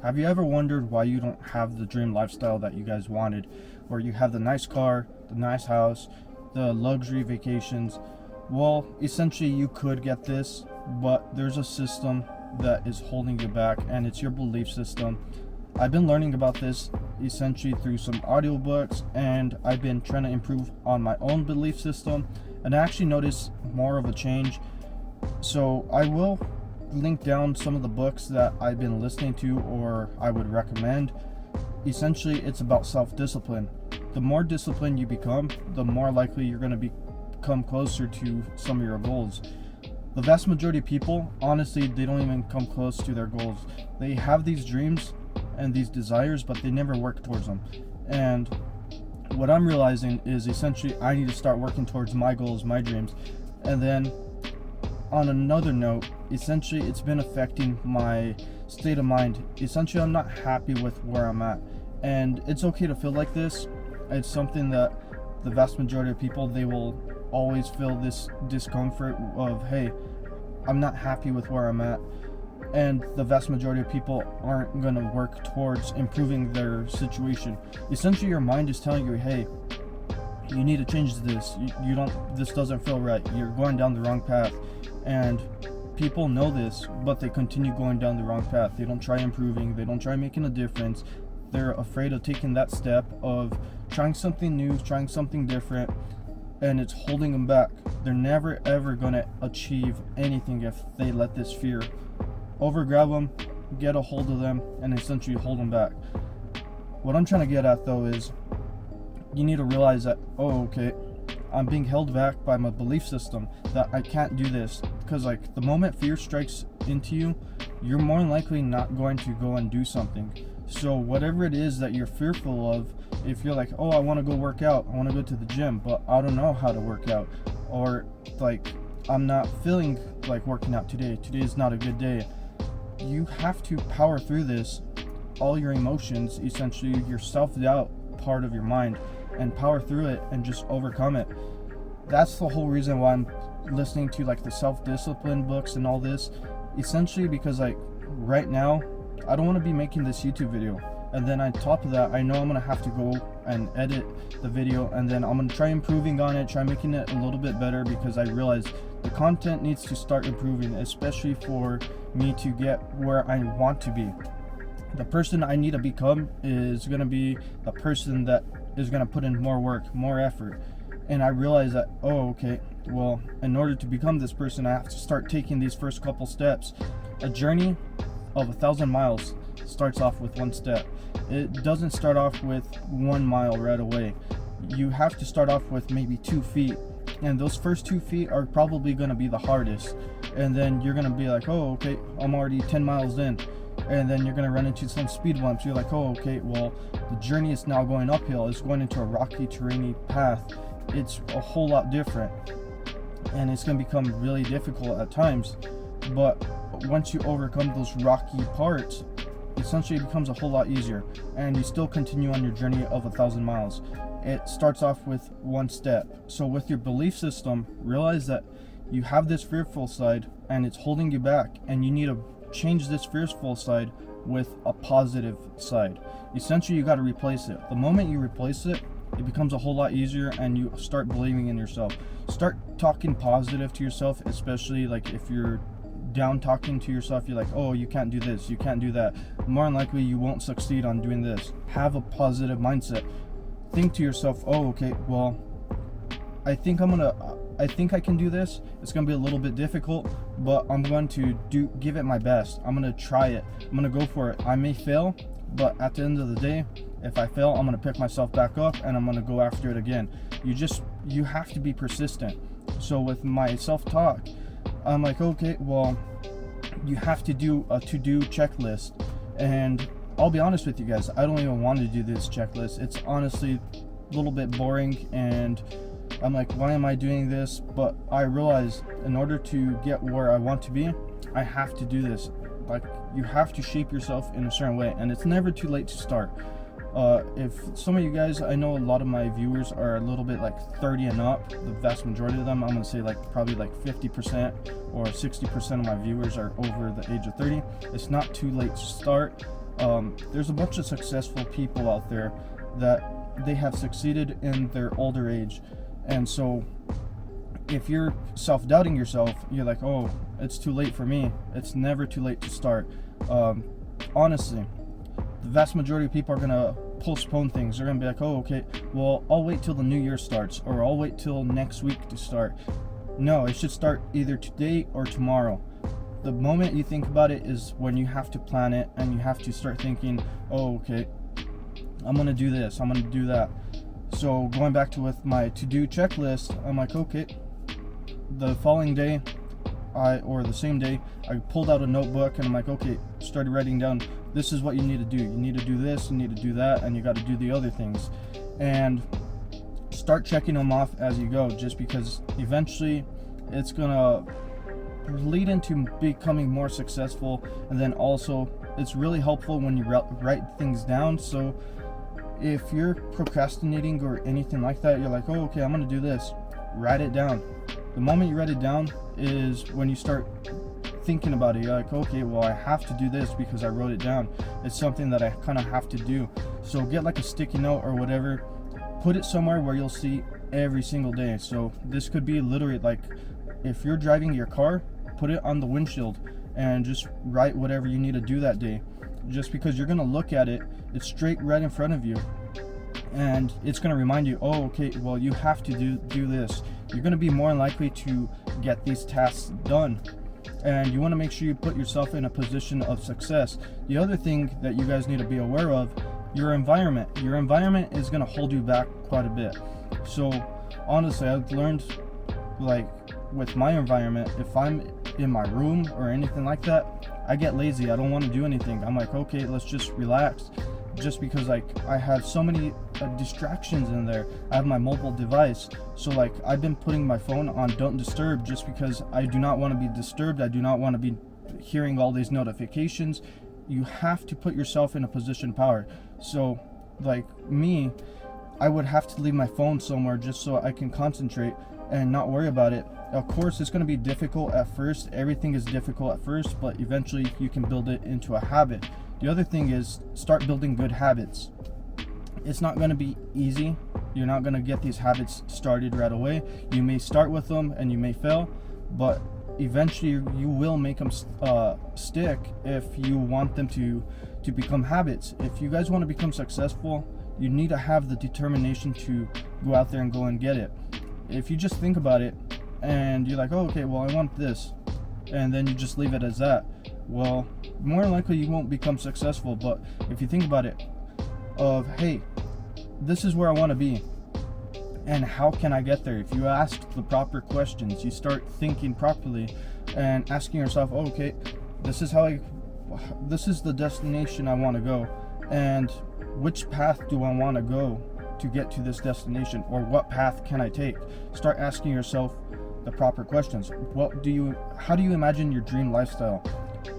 Have you ever wondered why you don't have the dream lifestyle that you guys wanted, where you have the nice car, the nice house, the luxury vacations? Well, essentially you could get this, but there's a system that is holding you back, and it's your belief system. I've been learning about this essentially through some audiobooks, and I've been trying to improve on my own belief system, and I actually noticed more of a change. So I will link down some of the books that I've been listening to or I would recommend. Essentially, it's about self-discipline. The more disciplined you become, the more likely you're going to become closer to some of your goals. The vast majority of people, honestly, they don't even come close to their goals. They have these dreams and these desires, but they never work towards them. And what I'm realizing is essentially I need to start working towards my goals, my dreams. And then on another note, essentially it's been affecting my state of mind. Essentially, I'm not happy with where I'm at, and it's okay to feel like this. It's something that the vast majority of people, they will always feel this discomfort of, hey, I'm not happy with where I'm at. And the vast majority of people aren't going to work towards improving their situation. Essentially, your mind is telling you, hey, you need to change this. You don't, this doesn't feel right. You're going down the wrong path. And people know this, but they continue going down the wrong path. They don't try improving. They don't try making a difference. They're afraid of taking that step of trying something new, trying something different, and it's holding them back. They're never ever going to achieve anything if they let this fear overgrab them, get a hold of them, and essentially hold them back. What I'm trying to get at though is you need to realize that, oh, okay, I'm being held back by my belief system that I can't do this. Because like the moment fear strikes into you, you're more than likely not going to go and do something. So whatever it is that you're fearful of, if you're like, oh, I want to go work out, I want to go to the gym, but I don't know how to work out, or like I'm not feeling like working out today, today's not a good day, you have to power through this, all your emotions, essentially your self-doubt part of your mind, and power through it and just overcome it. That's the whole reason why I'm listening to like the self-discipline books and all this, essentially because like right now I don't want to be making this YouTube video, and then on top of that I know I'm gonna have to go and edit the video, and then I'm gonna try improving on it, try making it a little bit better, because I realize the content needs to start improving, especially for me to get where I want to be. The person I need to become is going to be a person that is going to put in more work, more effort. And I realize that, oh, okay, well, in order to become this person, I have to start taking these first couple steps. A journey of 1,000 miles starts off with one step. It doesn't start off with 1 mile right away. You have to start off with maybe 2 feet. And those first 2 feet are probably going to be the hardest. And then you're going to be like, oh, okay, I'm already 10 miles in. And then you're going to run into some speed bumps. You're like, oh, okay, well, the journey is now going uphill. It's going into a rocky, terrainy path. It's a whole lot different. And it's going to become really difficult at times. But once you overcome those rocky parts, essentially it becomes a whole lot easier. And you still continue on your journey of 1,000 miles. It starts off with one step. So with your belief system, realize that you have this fearful side and it's holding you back, and you need to change this fearful side with a positive side. Essentially, you got to replace it. The moment you replace it, it becomes a whole lot easier, and you start believing in yourself. Start talking positive to yourself, especially like if you're down talking to yourself, you're like, oh, you can't do this, you can't do that. More than likely, you won't succeed on doing this. Have a positive mindset. Think to yourself, oh, okay, well, I think I can do this. It's going to be a little bit difficult, but I'm going to give it my best. I'm going to try it. I'm going to go for it. I may fail, but at the end of the day, if I fail, I'm going to pick myself back up and I'm going to go after it again. You have to be persistent. So with my self-talk, I'm like, okay, well, you have to do a to-do checklist. And I'll be honest with you guys, I don't even want to do this checklist. It's honestly a little bit boring, and I'm like, why am I doing this? But I realize in order to get where I want to be, I have to do this. Like, you have to shape yourself in a certain way, and it's never too late to start. If some of you guys, I know a lot of my viewers are a little bit like 30 and up, the vast majority of them, I'm gonna say like probably like 50% or 60% of my viewers are over the age of 30. It's not too late to start. There's a bunch of successful people out there that they have succeeded in their older age. And so if you're self-doubting yourself, you're like, oh, it's too late for me. It's never too late to start. Honestly, the vast majority of people are gonna postpone things. They're gonna be like, oh, okay, well, I'll wait till the new year starts, or I'll wait till next week to start. No, it should start either today or tomorrow. The moment you think about it is when you have to plan it, and you have to start thinking, oh, okay, I'm gonna do this, I'm gonna do that. So going back to with my to-do checklist, I'm like, okay, the following day, or the same day, I pulled out a notebook and I'm like, okay, started writing down, this is what you need to do. You need to do this, you need to do that, and you got to do the other things. And start checking them off as you go, just because eventually it's gonna lead into becoming more successful. And then also, it's really helpful when you write things down. So if you're procrastinating or anything like that, you're like, oh, okay, I'm gonna do this. Write it down. The moment you write it down is when you start thinking about it. You're like, okay, well, I have to do this because I wrote it down. It's something that I kind of have to do. So get like a sticky note or whatever, put it somewhere where you'll see every single day. So this could be literally like, if you're driving your car, put it on the windshield and just write whatever you need to do that day. Just because you're gonna look at it, it's straight right in front of you, and it's going to remind you, oh, okay, well, you have to do this. You're going to be more likely to get these tasks done, and you want to make sure you put yourself in a position of success. The other thing that you guys need to be aware of, your environment. Your environment is going to hold you back quite a bit. So honestly, I've learned, like, with my environment, if I'm in my room or anything like that, I get lazy. I don't want to do anything. I'm like, okay, let's just relax. Just because like I have so many distractions in there. I have my mobile device, so like I've been putting my phone on don't disturb, just because I do not want to be disturbed. I do not want to be hearing all these notifications. You have to put yourself in a position of power. So like me, I would have to leave my phone somewhere just so I can concentrate and not worry about it. Of course, it's going to be difficult at first. Everything is difficult at first, but eventually you can build it into a habit. The other thing is start building good habits. It's not going to be easy. You're not going to get these habits started right away. You may start with them and you may fail, but eventually you will make them stick if you want them to become habits. If you guys want to become successful, you need to have the determination to go out there and go and get it. If you just think about it and you're like, oh, okay, well, I want this, and then you just leave it as that, well, more likely you won't become successful. But if you think about it, of, hey, this is where I want to be, and how can I get there? If you ask the proper questions, you start thinking properly and asking yourself, oh, okay, this is the destination I want to go, and which path do I want to go to get to this destination, or what path can I take? Start asking yourself the proper questions. How do you imagine your dream lifestyle?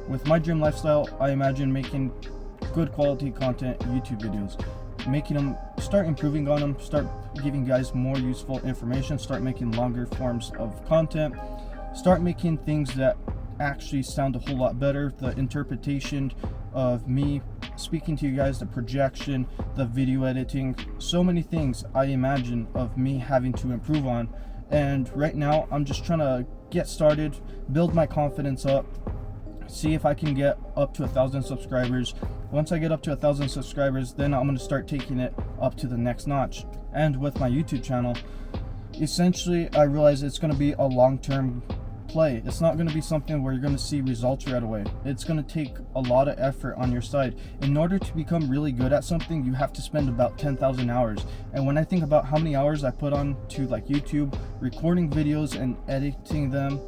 With my dream lifestyle, I imagine making good quality content YouTube videos, making them, start improving on them, start giving guys more useful information, start making longer forms of content, start making things that actually sound a whole lot better, the interpretation of me speaking to you guys, the projection, the video editing, so many things I imagine of me having to improve on. And right now I'm just trying to get started, build my confidence up, see if I can get up to 1,000 subscribers. Once I get up to 1,000 subscribers, then I'm going to start taking it up to the next notch. And with my YouTube channel, essentially I realize it's going to be a long-term play. It's not going to be something where you're going to see results right away. It's going to take a lot of effort on your side. In order to become really good at something, you have to spend about 10,000 hours. And when I think about how many hours I put on to like YouTube, recording videos and editing them,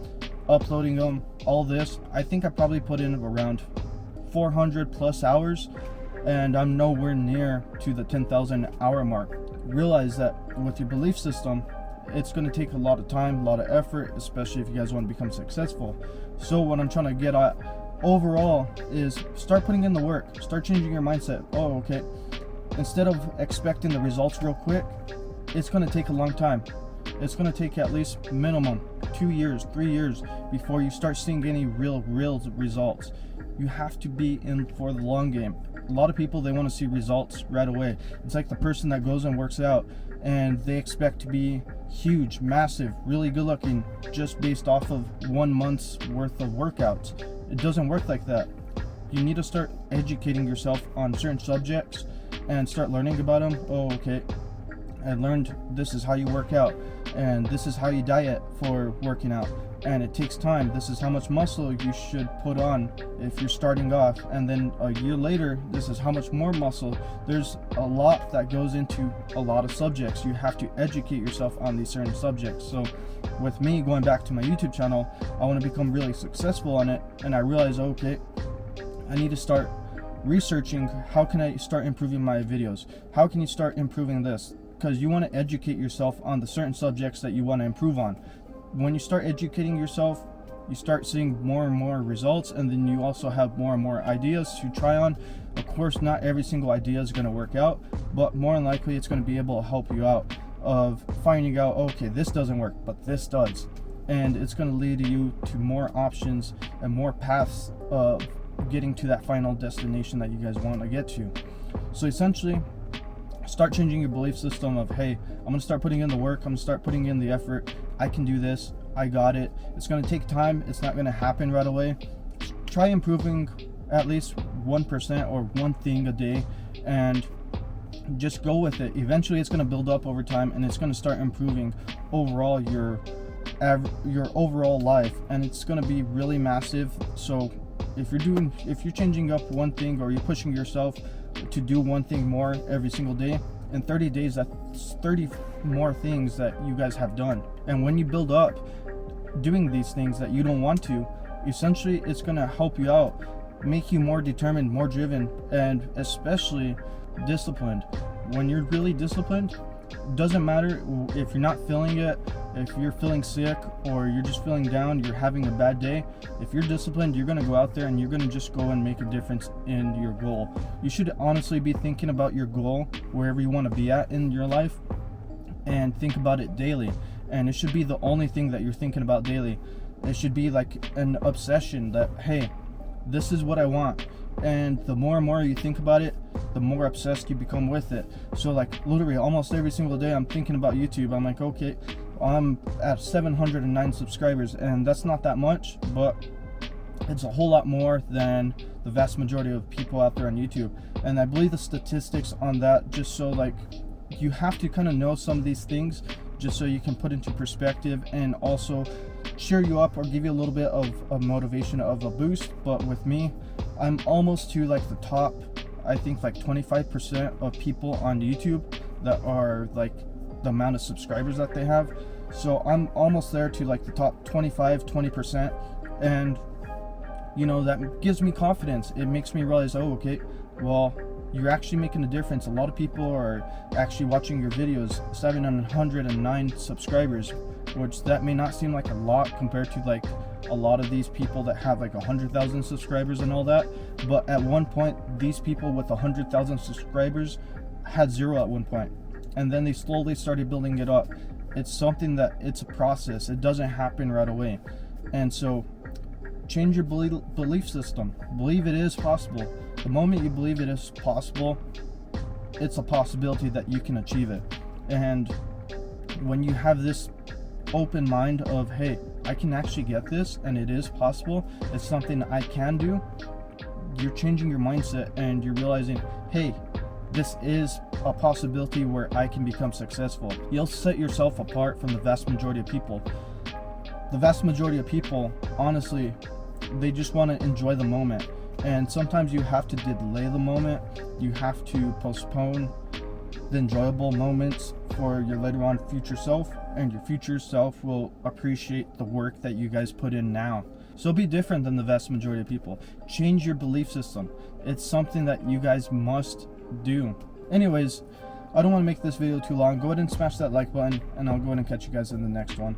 uploading them, all this, I think I probably put in around 400 plus hours, and I'm nowhere near to the 10,000 hour mark. Realize that with your belief system, it's going to take a lot of time, a lot of effort, especially if you guys want to become successful. So what I'm trying to get at overall is start putting in the work, start changing your mindset. Oh, okay, instead of expecting the results real quick, it's going to take a long time. It's going to take at least minimum 2 years, 3 years before you start seeing any real results. You have to be in for the long game. A lot of people, they want to see results right away. It's like the person that goes and works out and they expect to be huge, massive, really good looking just based off of 1 month's worth of workouts. It doesn't work like that. You need to start educating yourself on certain subjects and start learning about them. Oh, okay, I learned this is how you work out, and this is how you diet for working out, and it takes time. This is how much muscle you should put on if you're starting off, and then a year later, this is how much more muscle. There's a lot that goes into a lot of subjects. You have to educate yourself on these certain subjects. So with me going back to my YouTube channel, I want to become really successful on it, and I realized, okay, I need to start researching how can I start improving my videos. How can you start improving this? Because you want to educate yourself on the certain subjects that you want to improve on. When you start educating yourself, you start seeing more and more results, and then you also have more and more ideas to try on. Of course, not every single idea is going to work out, but more than likely it's going to be able to help you out of finding out, okay, this doesn't work, but this does. And it's going to lead you to more options and more paths of getting to that final destination that you guys want to get to. So essentially, start changing your belief system of, hey, I'm going to start putting in the work, I'm going to start putting in the effort, I can do this, I got it. It's going to take time, it's not going to happen right away. Try improving at least 1% or one thing a day, and just go with it. Eventually it's going to build up over time, and it's going to start improving overall your overall life, and it's going to be really massive. So if you're changing up one thing, or you're pushing yourself to do one thing more every single day, in 30 days, that's 30 more things that you guys have done. And when you build up doing these things that you don't want to, essentially it's going to help you out, make you more determined, more driven, and especially disciplined. When you're really disciplined, doesn't matter if you're not feeling it, if you're feeling sick, or you're just feeling down, you're having a bad day. If you're disciplined, you're going to go out there and you're going to just go and make a difference in your goal. You should honestly be thinking about your goal wherever you want to be at in your life, and think about it daily. And it should be the only thing that you're thinking about daily. It should be like an obsession that, hey, this is what I want. And the more and more you think about it, the more obsessed you become with it. So like literally almost every single day I'm thinking about YouTube. I'm like, okay, I'm at 709 subscribers, and that's not that much, but it's a whole lot more than the vast majority of people out there on YouTube. And I believe the statistics on that, just so like you have to kind of know some of these things just so you can put into perspective, and also cheer you up or give you a little bit of a motivation, of a boost. But with me, I'm almost to like the top, I think like 25% of people on YouTube that are like the amount of subscribers that they have. So I'm almost there to like the top 20%, and you know, that gives me confidence. It makes me realize, oh, okay, well, you're actually making a difference. A lot of people are actually watching your videos. 709 subscribers, which that may not seem like a lot compared to like a lot of these people that have like 100,000 subscribers and all that, but at one point these people with 100,000 subscribers had 0 at one point, and then they slowly started building it up. It's something that, it's a process. It doesn't happen right away. And so change your belief system. Believe it is possible. The moment you believe it is possible, it's a possibility that you can achieve it. And when you have this open mind of, hey, I can actually get this, and it is possible, it's something I can do, you're changing your mindset, and you're realizing, hey, this is a possibility where I can become successful. You'll set yourself apart from the vast majority of people. The vast majority of people, honestly, they just want to enjoy the moment. And sometimes you have to delay the moment. You have to postpone the enjoyable moments for your later on future self, and your future self will appreciate the work that you guys put in now. So be different than the vast majority of people. Change your belief system. It's something that you guys must do. Anyways, I don't want to make this video too long. Go ahead and smash that like button, and I'll go ahead and catch you guys in the next one.